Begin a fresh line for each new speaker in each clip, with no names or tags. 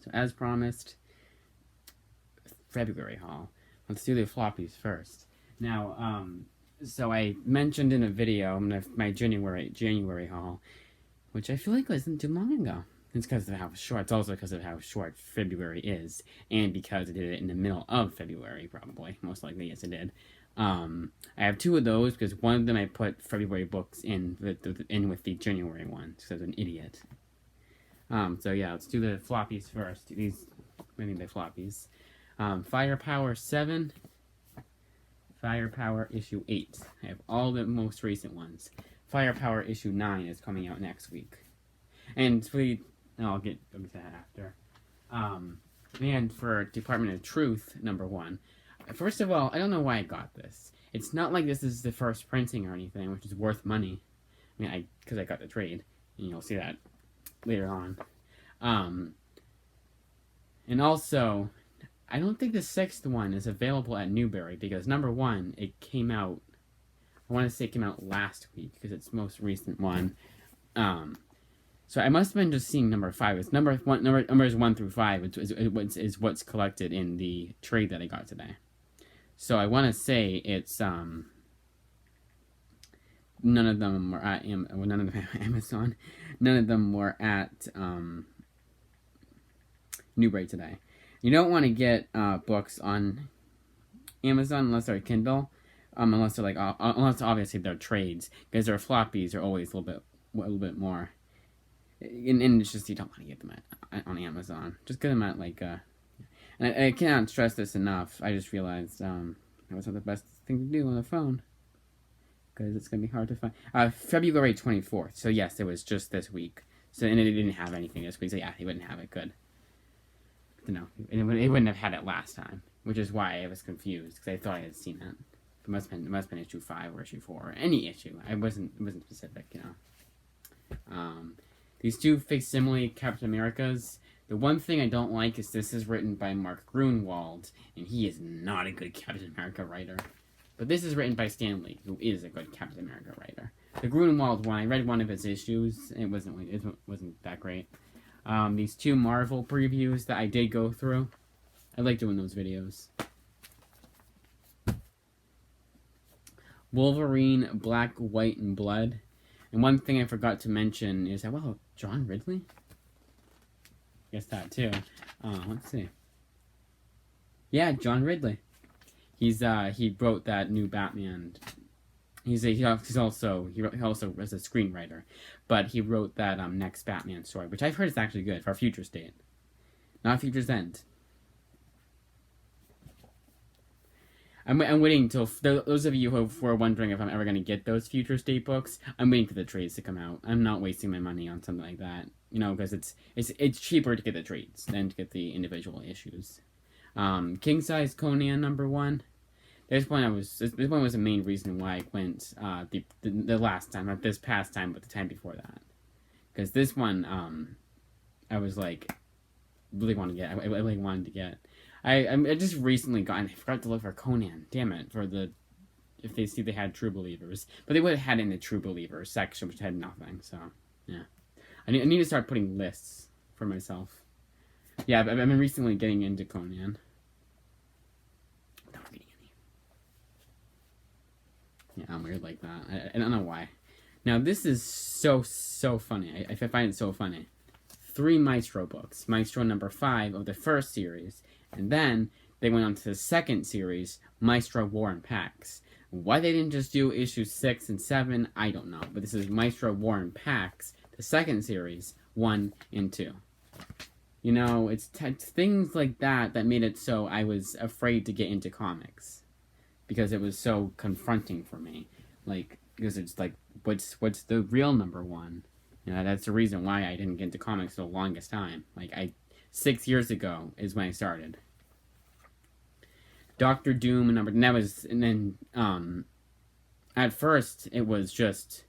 So as promised, February haul. Let's do the floppies first. Now, so I mentioned in a video my January haul, which I feel like wasn't too long ago. It's because of how short. It's also because of how short February is, and because I did it in the middle of February, probably most likely. Yes, I did. I have two of those because one of them I put February books in with the January one, because I was an idiot. So yeah, let's do the floppies first. These, I think they're floppies. Firepower 7, Firepower issue 8. I have all the most recent ones. Firepower issue 9 is coming out next week. And I'll get to that after. And for Department of Truth, number 1. First of all, I don't know why I got this. It's not like this is the first printing or anything, which is worth money. I mean, because I got the trade, and you'll see that later on. And also, I don't think the 6th one is available at Newberry, because number 1, it came out, I want to say it came out last week, because it's the most recent one. So I must have been just seeing number 5. It's numbers 1 through 5 is what's collected in the trade that I got today. So I want to say it's none of them were at Amazon. None of them were at Newberry today. You don't want to get books on Amazon unless they're Kindle, unless they're unless obviously they're trades, because their floppies are always a little bit more. And it's just you don't want to get them on Amazon. Just get them at and I cannot stress this enough. I just realized that was not the best thing to do on the phone, because it's gonna be hard to find. February 24th. So yes, it was just this week. So and it didn't have anything this week. So yeah, they wouldn't have it. Good. No, it wouldn't have had it last time, which is why I was confused, because I thought I had seen it. It must have been issue 5 or issue 4 or any issue. It wasn't specific, you know. These two facsimile Captain Americas. The one thing I don't like is this is written by Mark Grunwald, and he is not a good Captain America writer. But this is written by Stan Lee, who is a good Captain America writer. The Grunwald one, I read one of his issues. It wasn't that great. These 2 Marvel previews that I did go through. I like doing those videos. Wolverine, Black, White, and Blood. And one thing I forgot to mention is that, well, John Ridley? Guess that too. Let's see. Yeah, John Ridley. He wrote that new Batman. He also was a screenwriter, but he wrote that next Batman story, which I've heard is actually good for Future State, not Future's End. I'm waiting till those of you who are wondering if I'm ever going to get those Future State books. I'm waiting for the trades to come out. I'm not wasting my money on something like that, you know, because it's cheaper to get the trades than to get the individual issues. King Size Conan number 1. This one was the main reason why I went the last time, not this past time, but the time before that. Because this one, I was like, really wanted to get. I really wanted to get. I just recently got, and I forgot to look for Conan. Damn it, if they had True Believers, but they would have had it in the True Believers section, which had nothing. So yeah, I need to start putting lists for myself. Yeah, I've been recently getting into Conan. Yeah, I'm weird like that. I don't know why. Now, this is so funny. I find it so funny. 3 Maestro books. Maestro number 5 of the first series. And then they went on to the 2nd series, Maestro War and Pax. Why they didn't just do issues 6 and 7, I don't know. But this is Maestro War and Pax, the 2nd series, 1 and 2. You know, it's things like that made it so I was afraid to get into comics. Because it was so confronting for me, because it's like, what's the real number 1? You know, that's the reason why I didn't get into comics for the longest time. 6 years ago is when I started. Doctor Doom at first it was just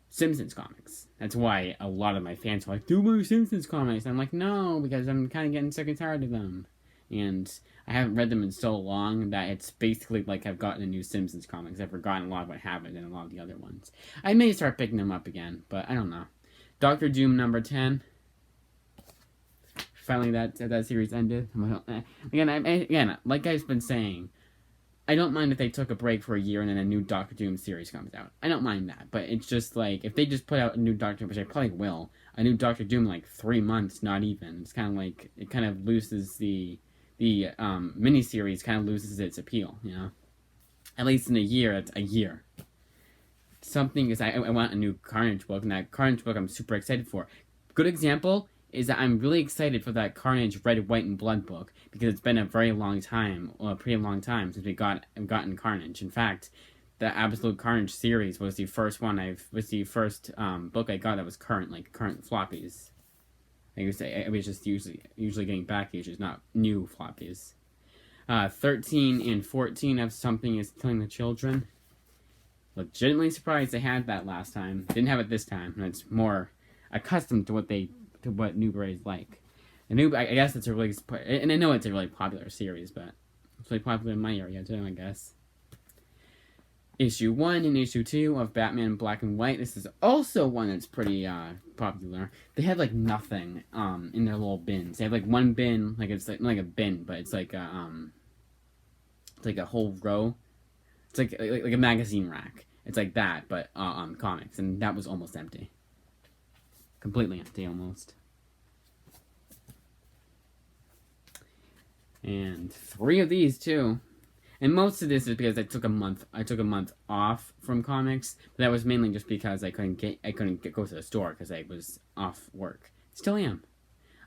Simpsons comics. That's why a lot of my fans were like, do more Simpsons comics. I'm like, no, because I'm kind of getting sick and tired of them. And I haven't read them in so long that it's basically like I've gotten a new Simpsons comics. I've forgotten a lot of what happened in a lot of the other ones. I may start picking them up again, but I don't know. Doctor Doom number 10. finally that series ended. Again, like I've been saying, I don't mind if they took a break for a year and then a new Doctor Doom series comes out. I don't mind that, but it's just like if they just put out a new Doctor, which I probably will, a new Doctor Doom in like 3 months, not even. It's kind of like it kind of loses the miniseries kind of loses its appeal, you know. At least in a year, it's a year. Something is I want a new Carnage book, and that Carnage book I'm super excited for. Good example is that I'm really excited for that Carnage Red, White, and Blood book because it's been a very long time, a pretty long time since we've gotten Carnage. In fact, the Absolute Carnage series was the first book I got that was current floppies. I was just usually getting back issues, not new floppies. 13 and 14 of Something is Killing the Children. Legitimately surprised they had that last time. Didn't have it this time, and it's more accustomed to what Newbury's like. And I guess it's a really, and I know it's a really popular series, but it's really popular in my area too, I guess. Issue 1 and Issue 2 of Batman Black and White. This is also one that's pretty popular. They had like nothing in their little bins. They have like one bin, like it's like not like a bin, but it's like a whole row. It's like a magazine rack. It's like that, but comics, and that was almost empty. Completely empty, almost. And 3 of these too. And most of this is because I took a month off from comics. But that was mainly just because I couldn't go to the store because I was off work. Still am.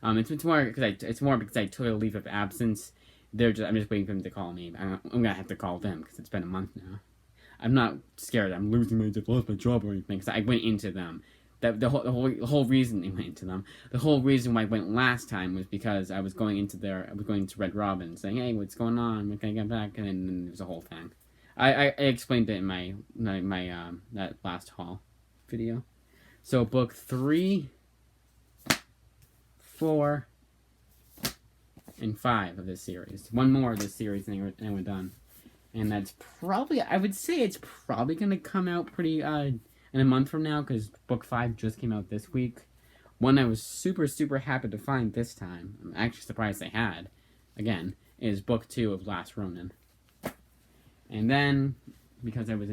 It's more because I took a leave of absence. I'm just waiting for them to call me. I'm gonna have to call them because it's been a month now. I'm not scared. I'm losing my job or anything because I went into them. The whole reason I went into them. The whole reason why I went last time was because I was going to Red Robin, saying, "Hey, what's going on? When can I get back?" And then there's a whole thing. I explained it in my that last haul video. So book 3, 4, and 5 of this series. One more of this series, and we're done. And that's probably, I would say, it's probably gonna come out pretty in a month from now, because book 5 just came out this week. One I was super, super happy to find this time, I'm actually surprised I had, again, is book 2 of Last Ronin. And then, because I was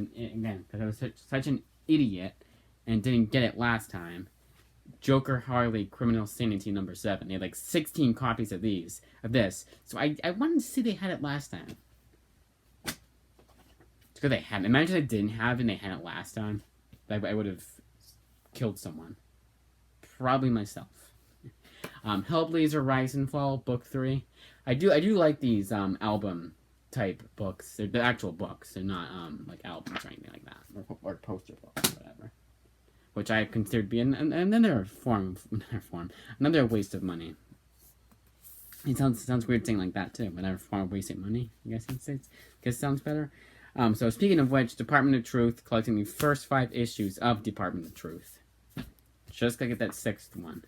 such an idiot, and didn't get it last time, Joker Harley Criminal Sanity number 7. They had like 16 copies of this. So I wanted to see they had it last time. Because they hadn't. Imagine I didn't have it and they had it last time. I would have killed someone. Probably myself. Hellblazer Rise and Fall, book 3. I do like these album type books. They're the actual books. They're not like albums or anything like that. Or poster books or whatever. Which I consider to be another another waste of money. It sounds weird saying like that too. Another form of wasting money, I guess you'd say. I guess it sounds better. So speaking of which, Department of Truth, collecting the first 5 issues of Department of Truth. Just gotta get that 6th one.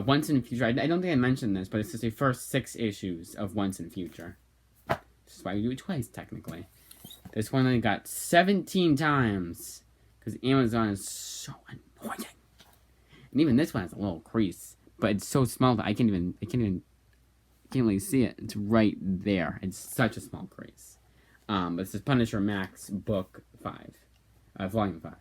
Once in the Future, I don't think I mentioned this, but it's just the first 6 issues of Once in the Future. This is why we do it twice, technically. This one I got 17 times, because Amazon is so annoying. And even this one has a little crease, but it's so small that I can't really see it. It's right there. It's such a small crease. This is Punisher Max book 5, volume 5.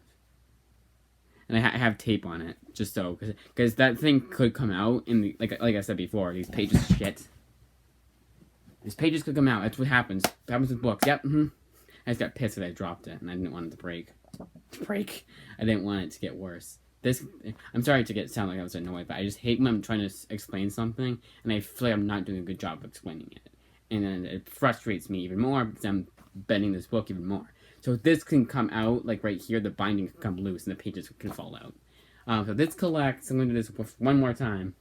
And I have tape on it, just so, because that thing could come out in the, like I said before, these pages shit. These pages could come out, that's what happens. That happens with books, yep, I just got pissed that I dropped it, and I didn't want it to break. I didn't want it to get worse. I'm sorry to sound like I was annoyed, but I just hate when I'm trying to explain something, and I feel like I'm not doing a good job of explaining it. And then it frustrates me even more, because I'm bending this book even more. So this can come out, like right here, the binding can come loose, and the pages can fall out. So this collects, I'm going to do this one more time.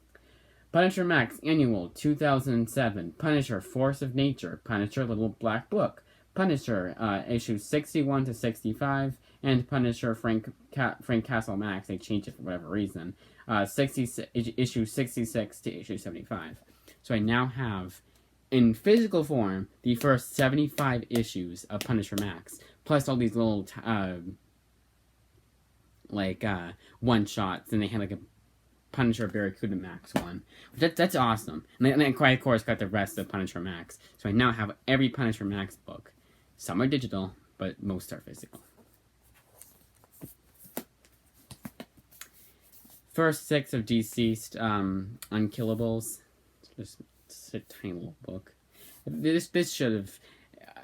Punisher Max Annual 2007, Punisher Force of Nature, Punisher Little Black Book, Punisher issues 61 to 65, and Punisher Frank Castle Max, they changed it for whatever reason, issue 66 to issue 75. So I now have, in physical form, the first 75 issues of Punisher Max, plus all these little, one-shots, and they had like Punisher Barracuda Max one. That's awesome. And then quite of course got the rest of Punisher Max. So I now have every Punisher Max book. Some are digital, but most are physical. First 6 of Deceased Unkillables. It's a tiny little book. This should have.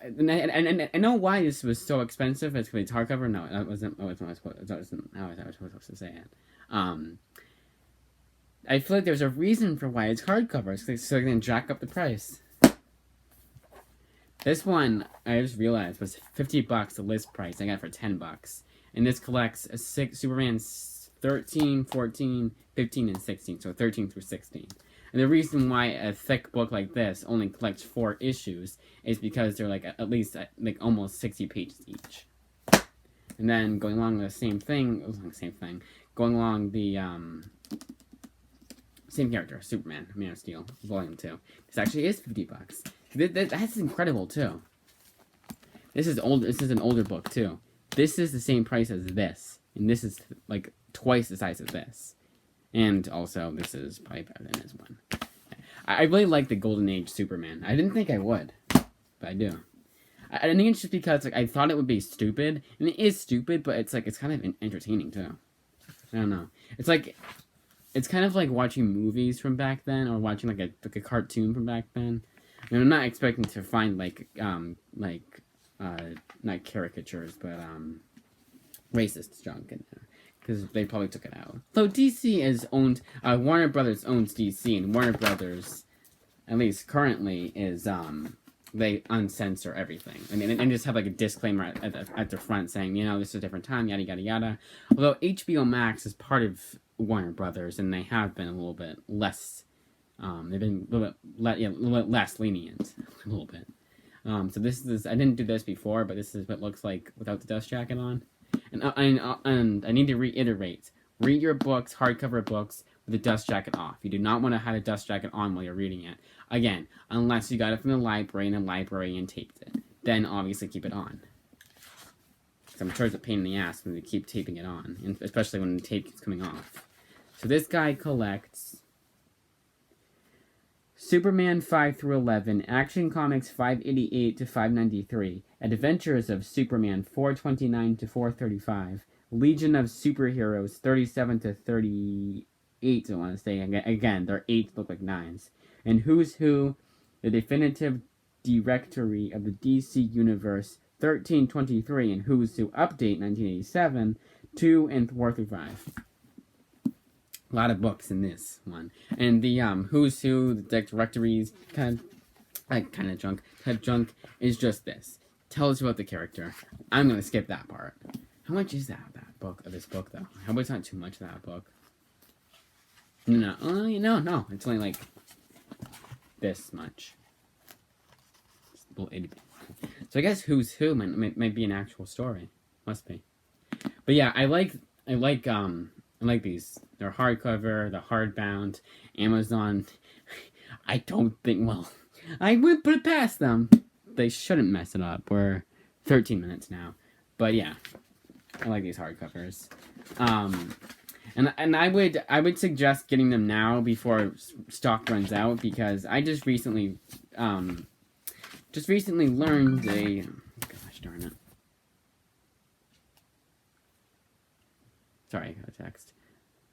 And I know why this was so expensive. It's because it's hardcover. No, that wasn't. Oh, that wasn't how I was supposed to say it. I feel like there's a reason for why it's hardcover. So they can jack up the price. This one I just realized was $50 the list price. I got it for $10, and this collects Superman 13, 14, 15, and 16. So 13 through 16. And the reason why a thick book like this only collects 4 issues is because they're like at least like almost 60 pages each. And then going along the same thing, going along the same character, Superman, Man of Steel, Volume 2. This actually is $50. That's incredible too. This is old. This is an older book too. This is the same price as this, and this is like twice the size of this. And also, this is probably better than this one. I really like the Golden Age Superman. I didn't think I would, but I do. I think it's just because like I thought it would be stupid, and it is stupid, but it's like it's kind of entertaining too. I don't know. It's kind of like watching movies from back then, or watching like a cartoon from back then. And I'm not expecting to find not caricatures, but racist junk in there, because they probably took it out. So DC is owned. Warner Brothers owns DC, and Warner Brothers, at least currently, is they uncensor everything. And just have like a disclaimer at the front saying, you know, this is a different time, yada yada yada. Although HBO Max is part of Warner Brothers, and they have been a little bit less. They've been a little bit less lenient, a little bit. So this is, I didn't do this before, but this is what it looks like without the dust jacket on. And I need to reiterate: read your books, hardcover books, with the dust jacket off. You do not want to have a dust jacket on while you're reading it. Again, unless you got it from the library and the librarian taped it, then obviously keep it on. Because I'm sure it's a pain in the ass when they keep taping it on, and especially when the tape keeps coming off. So this guy collects Superman 5 through 11, Action Comics 588 to 593, Adventures of Superman 429 to 435, Legion of Superheroes 37 to 38, I want to say. Again, their 8s look like 9s. And Who's Who, the definitive directory of the DC Universe 1323, and Who's Who Update 1987, 2 and 4 through 5. A lot of books in this one. And the Who's Who, the directories, kind of junk is just this. Tells you about the character. I'm going to skip that part. How much is that book, of this book, though? I hope it's not too much of that book. No. It's only like this much. So I guess Who's Who might be an actual story. Must be. But yeah, I like these. They're hardcover, they're hardbound. Amazon, I don't think, well, I would put it past them. They shouldn't mess it up. We're 13 minutes now. But yeah, I like these hardcovers. And I would suggest getting them now before stock runs out, because I just recently learned gosh darn it. Sorry, I got a text.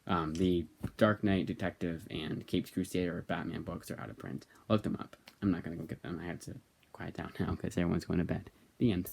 The Dark Knight Detective and Capes Crusader Batman books are out of print. Look them up. I'm not going to go get them. I had to quiet down now because everyone's going to bed. The end.